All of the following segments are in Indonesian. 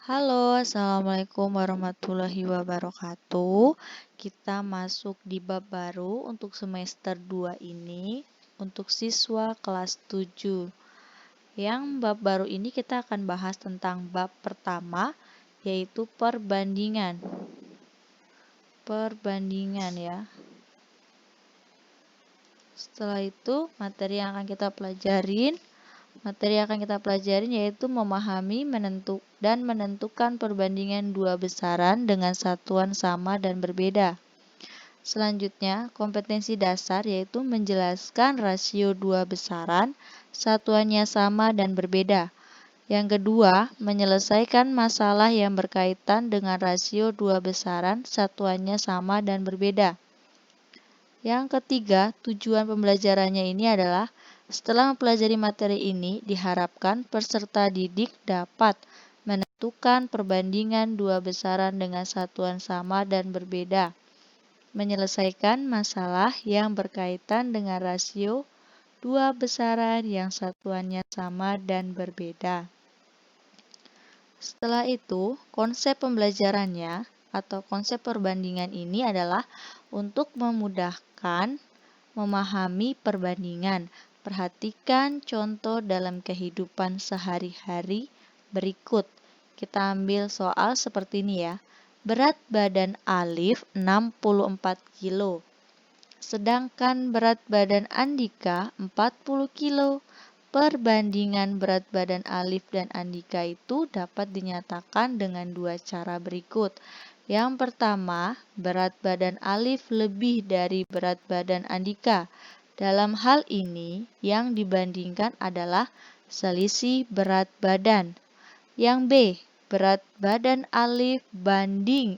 Halo, Assalamualaikum warahmatullahi wabarakatuh. Kita masuk di bab baru untuk semester 2 ini untuk siswa kelas 7. Yang bab baru ini kita akan bahas tentang bab pertama, yaitu perbandingan. Perbandingan ya. Setelah itu, materi yang akan kita pelajarin yaitu memahami, menentukan perbandingan dua besaran dengan satuan sama dan berbeda. Selanjutnya, kompetensi dasar yaitu menjelaskan rasio dua besaran, satuannya sama dan berbeda. Yang kedua, menyelesaikan masalah yang berkaitan dengan rasio dua besaran, satuannya sama dan berbeda. Yang ketiga, tujuan pembelajarannya ini adalah setelah mempelajari materi ini, diharapkan peserta didik dapat menentukan perbandingan dua besaran dengan satuan sama dan berbeda, menyelesaikan masalah yang berkaitan dengan rasio dua besaran yang satuannya sama dan berbeda. Setelah itu, konsep pembelajarannya atau konsep perbandingan ini adalah untuk memudahkan memahami perbandingan. Perhatikan contoh dalam kehidupan sehari-hari berikut. Kita ambil soal seperti ini ya. Berat badan Alif 64 kilo. Sedangkan berat badan Andika 40 kilo. Perbandingan berat badan Alif dan Andika itu dapat dinyatakan dengan dua cara berikut. Yang pertama, berat badan Alif lebih dari berat badan Andika. Dalam hal ini, yang dibandingkan adalah selisih berat badan. Yang B, berat badan Alif banding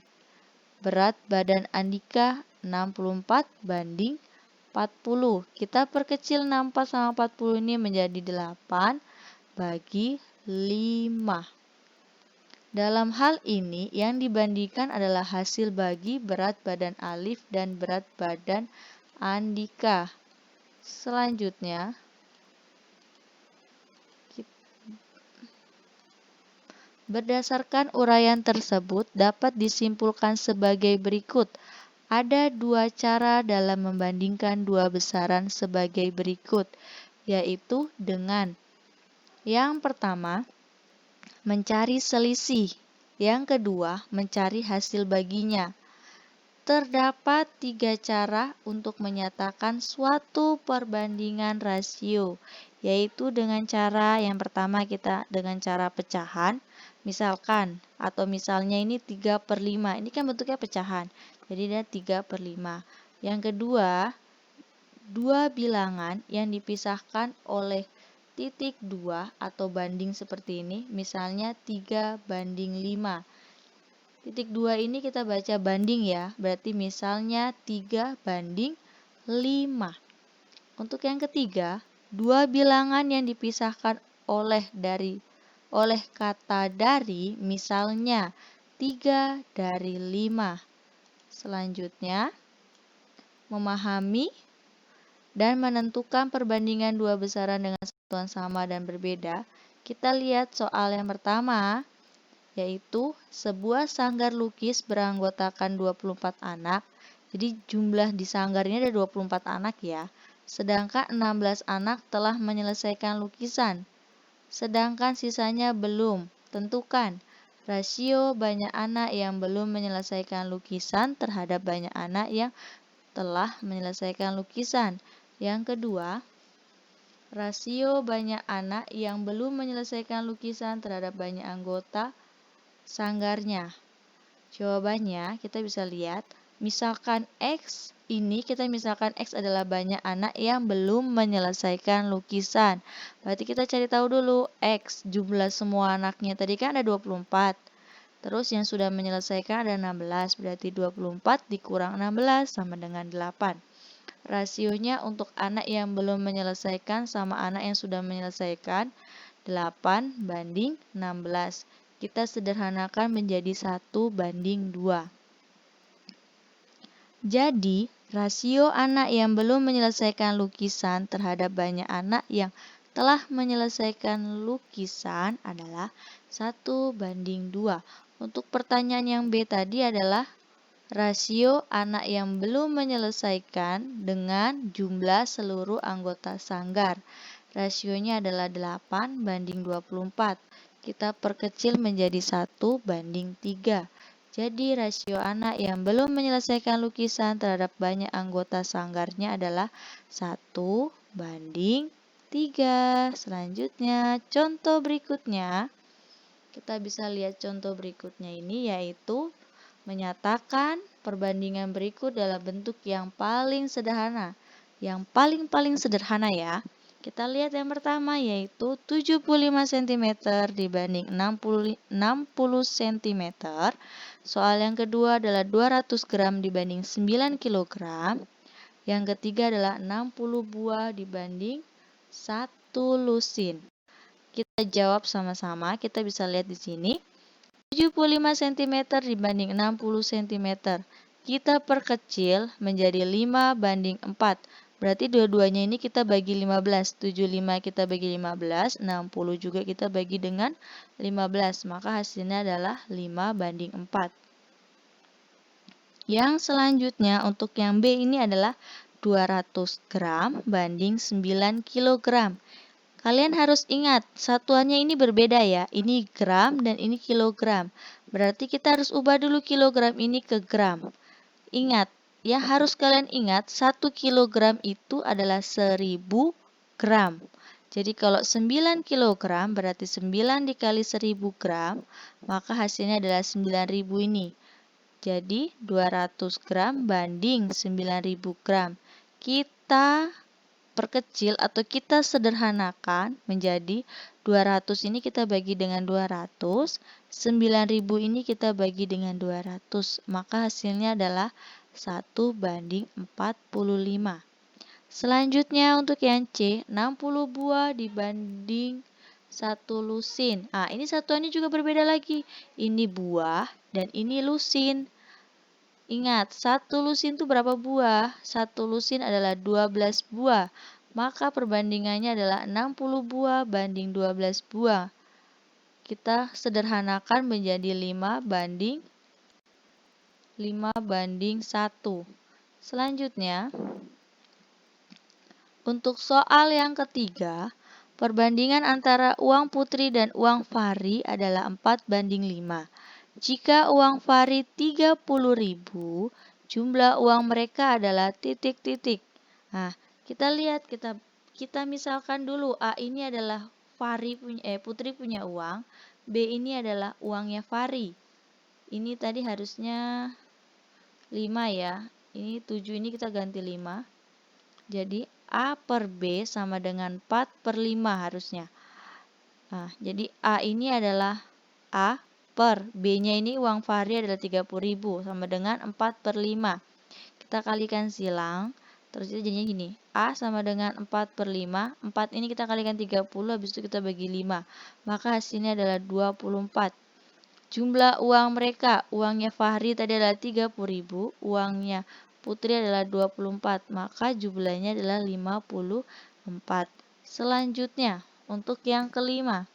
berat badan Andika 64 banding 40. Kita perkecil 64 sama 40 ini menjadi 8 bagi 5. Dalam hal ini, yang dibandingkan adalah hasil bagi berat badan Alif dan berat badan Andika. Selanjutnya, berdasarkan uraian tersebut dapat disimpulkan sebagai berikut. Ada dua cara dalam membandingkan dua besaran sebagai berikut, yaitu dengan yang pertama, mencari selisih. Yang kedua, mencari hasil baginya. Terdapat tiga cara untuk menyatakan suatu perbandingan rasio, yaitu dengan cara yang pertama kita dengan cara pecahan, misalkan, atau misalnya ini 3/5, ini kan bentuknya pecahan, jadi ada 3/5. Yang kedua, dua bilangan yang dipisahkan oleh titik 2 atau banding seperti ini, misalnya 3/5. Titik 2 ini kita baca banding ya, berarti misalnya 3/5. Untuk yang ketiga, dua bilangan yang dipisahkan oleh kata dari, misalnya 3/5. Selanjutnya, memahami dan menentukan perbandingan dua besaran dengan satuan sama dan berbeda. Kita lihat soal yang pertama, yaitu sebuah sanggar lukis beranggotakan 24 anak. Jadi jumlah di sanggar ini ada 24 anak ya. Sedangkan 16 anak telah menyelesaikan lukisan. Sedangkan sisanya belum. Tentukan rasio banyak anak yang belum menyelesaikan lukisan terhadap banyak anak yang telah menyelesaikan lukisan. Yang kedua, rasio banyak anak yang belum menyelesaikan lukisan terhadap banyak anggota sanggarnya. Jawabannya kita bisa lihat, misalkan X ini X adalah banyak anak yang belum menyelesaikan lukisan. Berarti kita cari tahu dulu X, jumlah semua anaknya tadi kan ada 24. Terus yang sudah menyelesaikan ada 16, berarti 24 dikurang 16 sama dengan 8. Rasionya untuk anak yang belum menyelesaikan sama anak yang sudah menyelesaikan 8/16. Kita sederhanakan menjadi 1/2. Jadi, rasio anak yang belum menyelesaikan lukisan terhadap banyak anak yang telah menyelesaikan lukisan adalah 1:2. Untuk pertanyaan yang B tadi adalah rasio anak yang belum menyelesaikan dengan jumlah seluruh anggota sanggar. Rasionya adalah 8:24. Kita perkecil menjadi 1:3. Jadi rasio anak yang belum menyelesaikan lukisan terhadap banyak anggota sanggarnya adalah 1:3. Selanjutnya, contoh berikutnya. Kita bisa lihat contoh berikutnya ini yaitu menyatakan perbandingan berikut dalam bentuk yang paling sederhana. Yang paling sederhana ya. Kita lihat yang pertama yaitu 75 cm dibanding 60 cm. Soal yang kedua adalah 200 gram dibanding 9 kg. Yang ketiga adalah 60 buah dibanding 1 lusin. Kita jawab sama-sama. Kita bisa lihat di sini. 75 cm dibanding 60 cm. Kita perkecil menjadi 5:4. Berarti dua-duanya ini kita bagi 15. 75 kita bagi 15, 60 juga kita bagi dengan 15. Maka hasilnya adalah 5:4. Yang selanjutnya untuk yang B ini adalah 200 gram banding 9 kg. Kalian harus ingat, satuannya ini berbeda ya. Ini gram dan ini kilogram. Berarti kita harus ubah dulu kilogram ini ke gram. Ingat, yang harus kalian ingat, 1 kilogram itu adalah 1000 gram. Jadi kalau 9 kilogram berarti 9 dikali 1000 gram, maka hasilnya adalah 9000 ini. Jadi 200 gram banding 9000 gram. Kita perkecil atau kita sederhanakan menjadi 200 ini kita bagi dengan 200, 9000 ini kita bagi dengan 200, maka hasilnya adalah 1:45. Selanjutnya untuk yang C, 60 buah dibanding 1 lusin. Nah, ini satuannya juga berbeda lagi. Ini buah dan ini lusin. Ingat, 1 lusin itu berapa buah? 1 lusin adalah 12 buah. Maka perbandingannya adalah 60 buah banding 12 buah. Kita sederhanakan menjadi 5:1. Selanjutnya, untuk soal yang ketiga, perbandingan antara uang Putri dan uang Fahri adalah 4:5. Jika uang Fahri 30.000, jumlah uang mereka adalah titik-titik. Nah, kita lihat kita misalkan dulu A ini adalah Putri punya uang, B ini adalah uangnya Fahri. Ini tadi harusnya 5 ya. Ini 7 ini kita ganti 5. Jadi A per B sama dengan 4/5 harusnya. Nah, jadi A ini adalah A per B-nya ini uang Fahri adalah 30.000 sama dengan 4/5. Kita kalikan silang, terus itu jadinya gini. A sama dengan 4/5. 4 ini kita kalikan 30, habis itu kita bagi 5. Maka hasilnya adalah 24. Jumlah uang mereka, uangnya Fahri tadi adalah 30.000, uangnya Putri adalah 24. Maka jumlahnya adalah 54. Selanjutnya, untuk yang kelima.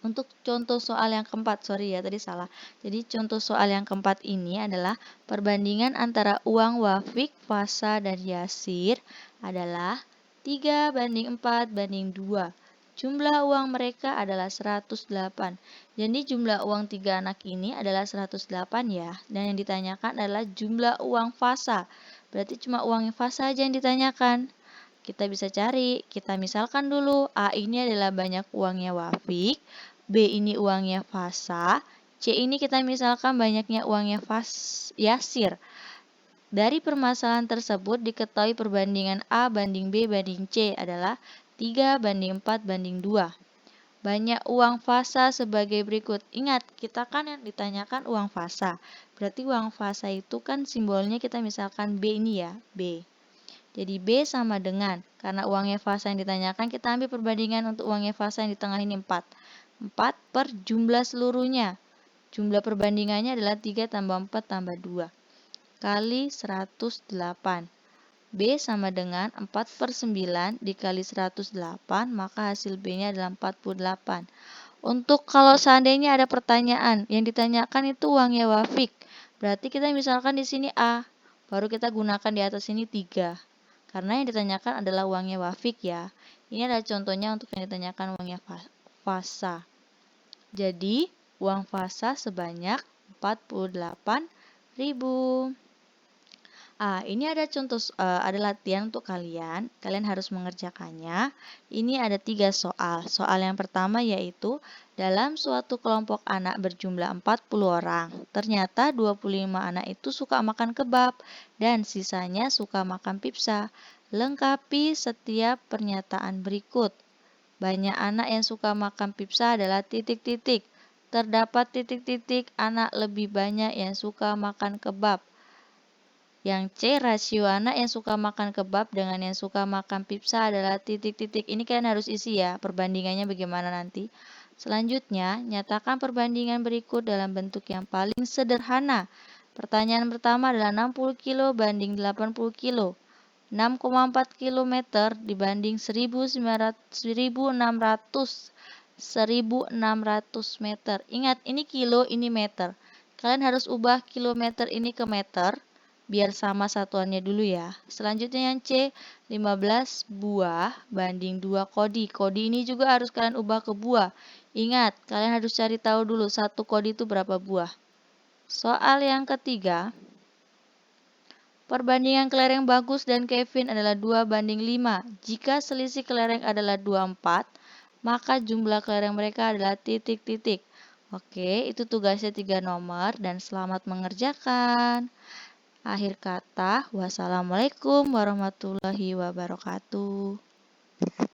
Untuk contoh soal yang keempat, sorry ya tadi salah. Jadi contoh soal yang keempat ini adalah perbandingan antara uang Wafik, Fasa, dan Yasir adalah 3:4:2. Jumlah uang mereka adalah 108. Jadi jumlah uang tiga anak ini adalah 108 ya. Dan yang ditanyakan adalah jumlah uang Fasa. Berarti cuma uang Fasa aja yang ditanyakan. Kita bisa cari, kita misalkan dulu A ini adalah banyak uangnya Wafik, B ini uangnya Fasa, C ini kita misalkan banyaknya uangnya Yasir. Dari permasalahan tersebut diketahui perbandingan A banding B banding C adalah 3:4:2. Banyak uang Fasa sebagai berikut. Ingat, kita kan yang ditanyakan uang Fasa. Berarti uang Fasa itu kan simbolnya kita misalkan B ini ya, B. Jadi B sama dengan, karena uangnya Fasa yang ditanyakan, kita ambil perbandingan untuk uangnya Fasa yang di tengah ini 4. 4 per jumlah seluruhnya. Jumlah perbandingannya adalah 3 tambah 4 tambah 2 kali 108. B sama dengan 4/9 dikali 108, maka hasil B-nya adalah 48. Untuk kalau seandainya ada pertanyaan, yang ditanyakan itu uangnya Wafik. Berarti kita misalkan di sini A, baru kita gunakan di atas ini 3. Karena yang ditanyakan adalah uangnya Wafik ya. Ini adalah contohnya untuk yang ditanyakan uangnya Fasa. Jadi, uang Fasa sebanyak 48.000. Ini ada contoh, ada latihan untuk kalian. Kalian harus mengerjakannya. Ini ada 3 soal. Soal yang pertama yaitu, dalam suatu kelompok anak berjumlah 40 orang, ternyata 25 anak itu suka makan kebab dan sisanya suka makan pizza. Lengkapi setiap pernyataan berikut. Banyak anak yang suka makan pizza adalah titik-titik. Terdapat titik-titik anak lebih banyak yang suka makan kebab. Yang C, rasio anak yang suka makan kebab dengan yang suka makan pizza adalah titik-titik. Ini kalian harus isi ya, perbandingannya bagaimana nanti. Selanjutnya, nyatakan perbandingan berikut dalam bentuk yang paling sederhana. Pertanyaan pertama adalah 60 kilo banding 80 kilo. 6,4 km dibanding 1.600 meter. Ingat, ini kilo, ini meter. Kalian harus ubah kilometer ini ke meter, biar sama satuannya dulu ya. Selanjutnya yang C, 15 buah banding 2 kodi. Kodi ini juga harus kalian ubah ke buah. Ingat, kalian harus cari tahu dulu satu kodi itu berapa buah. Soal yang ketiga, perbandingan kelereng Bagus dan Kevin adalah 2/5. Jika selisih kelereng adalah 24, maka jumlah kelereng mereka adalah titik-titik. Oke, itu tugasnya 3 nomor dan selamat mengerjakan. Akhir kata, wassalamualaikum warahmatullahi wabarakatuh.